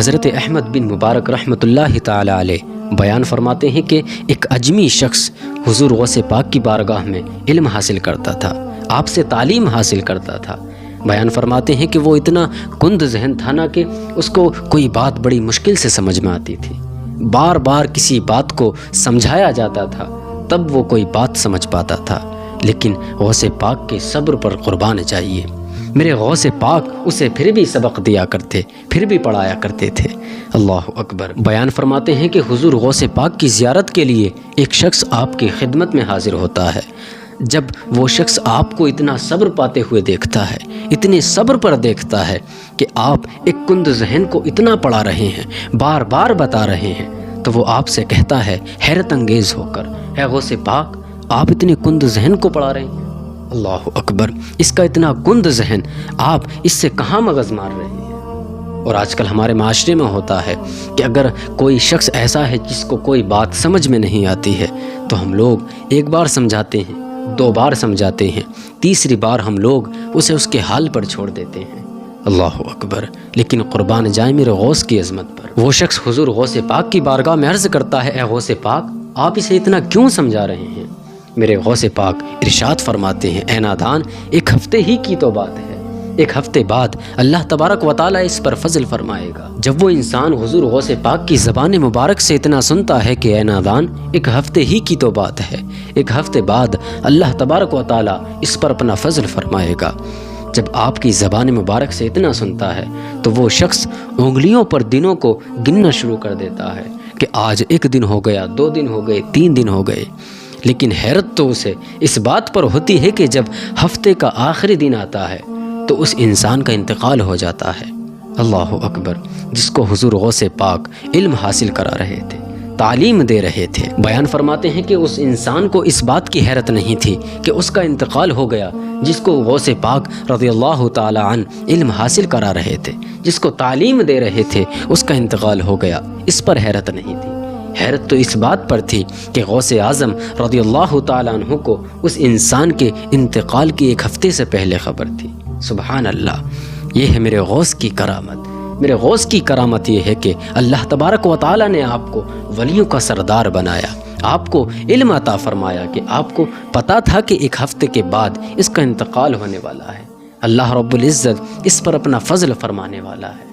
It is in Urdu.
حضرت احمد بن مبارک رحمۃ اللہ تعالی علیہ بیان فرماتے ہیں کہ ایک اجمی شخص حضور غوث پاک کی بارگاہ میں علم حاصل کرتا تھا، آپ سے تعلیم حاصل کرتا تھا۔ بیان فرماتے ہیں کہ وہ اتنا کند ذہن تھا نا کہ اس کو کوئی بات بڑی مشکل سے سمجھ میں آتی تھی، بار بار کسی بات کو سمجھایا جاتا تھا تب وہ کوئی بات سمجھ پاتا تھا، لیکن غوث پاک کے صبر پر قربان چاہیے۔ میرے غوث پاک اسے پھر بھی سبق دیا کرتے، پھر بھی پڑھایا کرتے تھے۔ اللہ اکبر۔ بیان فرماتے ہیں کہ حضور غوث پاک کی زیارت کے لیے ایک شخص آپ کی خدمت میں حاضر ہوتا ہے۔ جب وہ شخص آپ کو اتنا صبر پاتے ہوئے دیکھتا ہے، اتنے صبر پر دیکھتا ہے کہ آپ ایک کند ذہن کو اتنا پڑھا رہے ہیں، بار بار بتا رہے ہیں، تو وہ آپ سے کہتا ہے حیرت انگیز ہو کر، اے غوث پاک، آپ اتنے کند ذہن کو پڑھا رہے ہیں؟ اللہ اکبر۔ اس کا اتنا کند ذہن، آپ اس سے کہاں مغز مار رہے ہیں؟ اور آج کل ہمارے معاشرے میں ہوتا ہے کہ اگر کوئی شخص ایسا ہے جس کو کوئی بات سمجھ میں نہیں آتی ہے تو ہم لوگ ایک بار سمجھاتے ہیں، دو بار سمجھاتے ہیں، تیسری بار ہم لوگ اسے اس کے حال پر چھوڑ دیتے ہیں۔ اللہ اکبر۔ لیکن قربان جائیں میرے غوث کی عظمت پر، وہ شخص حضور غوث پاک کی بارگاہ میں عرض کرتا ہے، اے غوث پاک، آپ اسے اتنا کیوں سمجھا رہے ہیں؟ میرے غوث پاک ارشاد فرماتے ہیں، اے نادان، ایک ہفتے ہی کی تو بات ہے، ایک ہفتے بعد اللہ تبارک و تعالیٰ اس پر فضل فرمائے گا۔ جب وہ انسان حضور غوث پاک کی زبان مبارک سے اتنا سنتا ہے کہ اے نادان، ایک ہفتے ہی کی تو بات ہے، ایک ہفتے بعد اللہ تبارک و تعالیٰ اس پر اپنا فضل فرمائے گا۔ جب آپ کی زبان مبارک سے اتنا سنتا ہے تو وہ شخص انگلیوں پر دنوں کو گننا شروع کر دیتا ہے کہ آج ایک دن ہو گیا، 2 دن ہو گئے، 3 دن ہو گئے۔ لیکن حیرت تو اسے اس بات پر ہوتی ہے کہ جب ہفتے کا آخری دن آتا ہے تو اس انسان کا انتقال ہو جاتا ہے۔ اللہ اکبر۔ جس کو حضور غوث پاک علم حاصل کرا رہے تھے، تعلیم دے رہے تھے، بیان فرماتے ہیں کہ اس انسان کو اس بات کی حیرت نہیں تھی کہ اس کا انتقال ہو گیا، جس کو غوث پاک رضی اللہ تعالی عنہ علم حاصل کرا رہے تھے، جس کو تعلیم دے رہے تھے، اس کا انتقال ہو گیا، اس پر حیرت نہیں تھی۔ حیرت تو اس بات پر تھی کہ غوث اعظم رضی اللہ تعالیٰ عنہ کو اس انسان کے انتقال کی ایک ہفتے سے پہلے خبر تھی۔ سبحان اللہ۔ یہ ہے میرے غوث کی کرامت۔ میرے غوث کی کرامت یہ ہے کہ اللہ تبارک و تعالیٰ نے آپ کو ولیوں کا سردار بنایا، آپ کو علم عطا فرمایا کہ آپ کو پتہ تھا کہ ایک ہفتے کے بعد اس کا انتقال ہونے والا ہے۔ اللہ رب العزت اس پر اپنا فضل فرمانے والا ہے۔